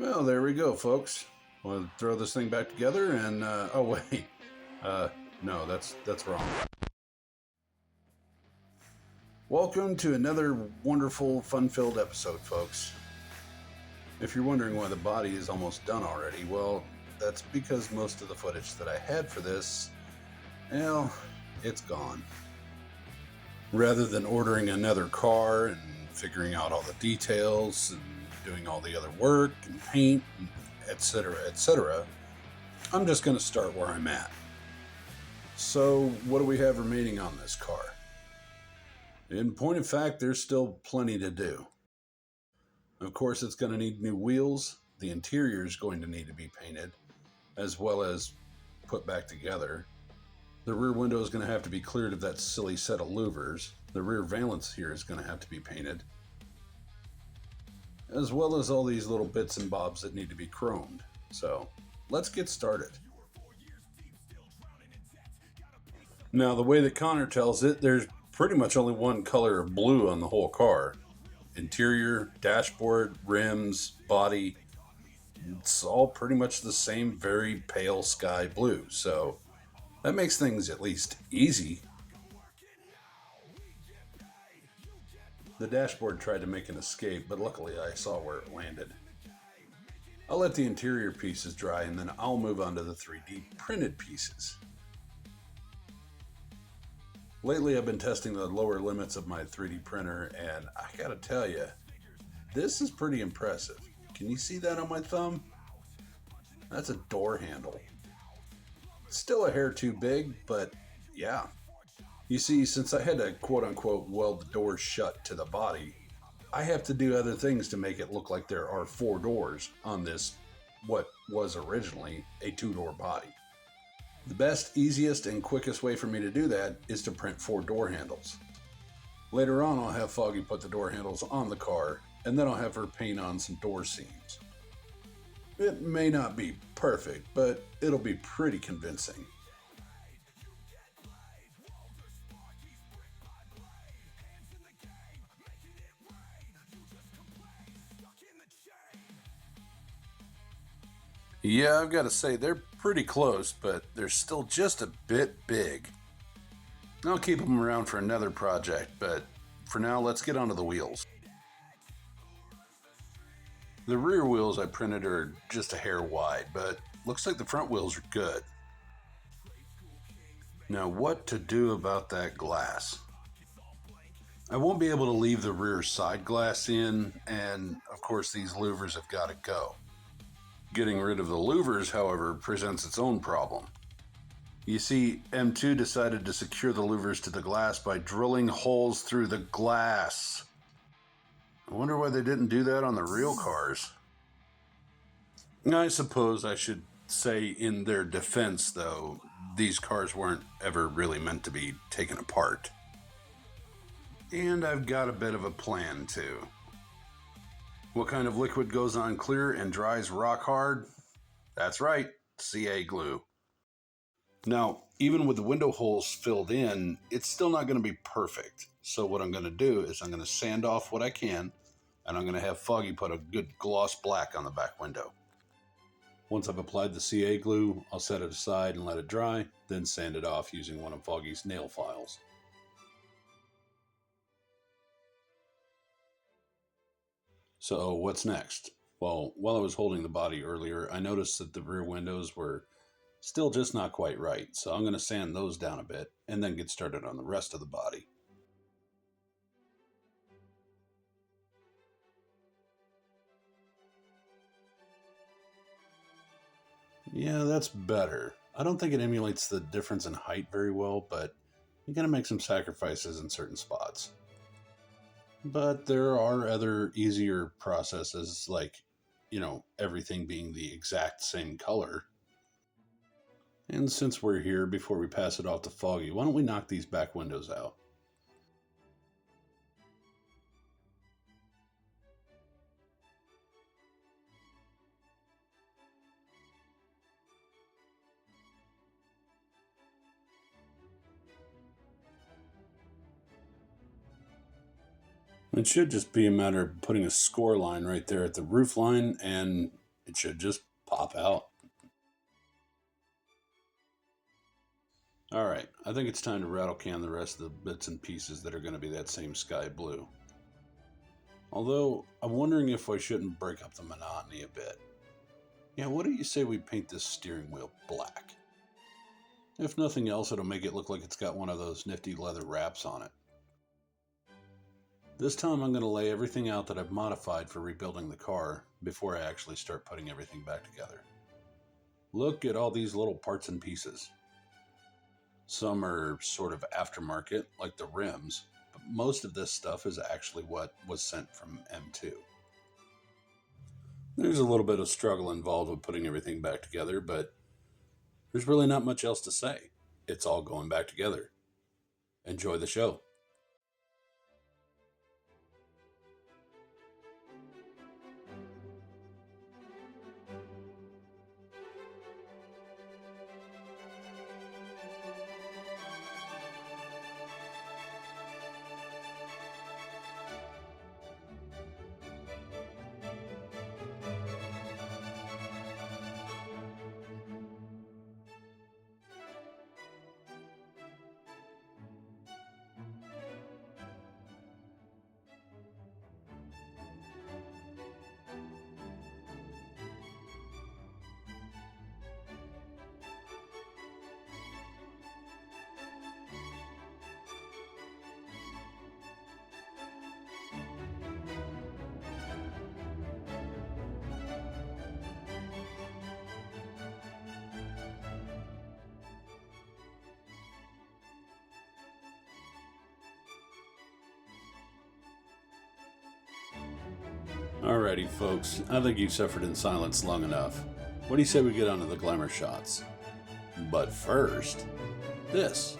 Well, there we go, folks. We'll throw this thing back together and, oh, wait. No, that's wrong. Welcome to another wonderful, fun-filled episode, folks. If you're wondering why the body is almost done already, well, that's because most of the footage that I had for this, well, it's gone. Rather than ordering another car and figuring out all the details and doing all the other work and paint, etc., I'm just going to start where I'm at. So, what do we have remaining on this car? In point of fact, there's still plenty to do. Of course, it's going to need new wheels. The interior is going to need to be painted, as well as put back together. The rear window is going to have to be cleared of that silly set of louvers. The rear valance here is going to have to be painted, as well as all these little bits and bobs that need to be chromed. So, let's get started. Now, the way that Connor tells it, there's pretty much only one color of blue on the whole car. Interior, dashboard, rims, body, it's all pretty much the same very pale sky blue. So that makes things at least easy. The dashboard tried to make an escape, but luckily I saw where it landed. I'll let the interior pieces dry and then I'll move on to the 3D printed pieces. Lately, I've been testing the lower limits of my 3D printer, and I gotta tell you, this is pretty impressive. Can you see that on my thumb? That's a door handle. Still a hair too big, but yeah. You see, since I had to quote-unquote weld the doors shut to the body, I have to do other things to make it look like there are 4 doors on this, what was originally a 2-door body. The best, easiest, and quickest way for me to do that is to print 4 door handles. Later on, I'll have Foggy put the door handles on the car, and then I'll have her paint on some door seams. It may not be perfect, but it'll be pretty convincing. Yeah, I've got to say, they're pretty close, but they're still just a bit big. I'll keep them around for another project, but for now, let's get onto the wheels. The rear wheels I printed are just a hair wide, but looks like the front wheels are good. Now, what to do about that glass? I won't be able to leave the rear side glass in, and of course these louvers have got to go. Getting rid of the louvers, however, presents its own problem. You see, M2 decided to secure the louvers to the glass by drilling holes through the glass. I wonder why they didn't do that on the real cars. I suppose I should say in their defense, though, these cars weren't ever really meant to be taken apart. And I've got a bit of a plan, too. What kind of liquid goes on clear and dries rock hard? That's right, CA glue. Now, even with the window holes filled in, it's still not going to be perfect. So what I'm going to do is I'm going to sand off what I can, and I'm going to have Foggy put a good gloss black on the back window. Once I've applied the CA glue, I'll set it aside and let it dry, then sand it off using one of Foggy's nail files. So what's next? Well, while I was holding the body earlier, I noticed that the rear windows were still just not quite right, so I'm going to sand those down a bit and then get started on the rest of the body. Yeah, that's better. I don't think it emulates the difference in height very well, but you gotta make some sacrifices in certain spots. But there are other easier processes, like, everything being the exact same color. And since we're here, before we pass it off to Foggy, why don't we knock these back windows out? It should just be a matter of putting a score line right there at the roof line, and It should just pop out. All right, I think it's time to rattle can the rest of the bits and pieces that are going to be that same sky blue. Although, I'm wondering if I shouldn't break up the monotony a bit. Yeah, what do you say we paint this steering wheel black? If nothing else, it'll make it look like it's got one of those nifty leather wraps on it. This time I'm going to lay everything out that I've modified for rebuilding the car before I actually start putting everything back together. Look at all these little parts and pieces. Some are sort of aftermarket, like the rims, but most of this stuff is actually what was sent from M2. There's a little bit of struggle involved with putting everything back together, but there's really not much else to say. It's all going back together. Enjoy the show. Alrighty, folks, I think you've suffered in silence long enough. What do you say we get on to the glamour shots? But first, this.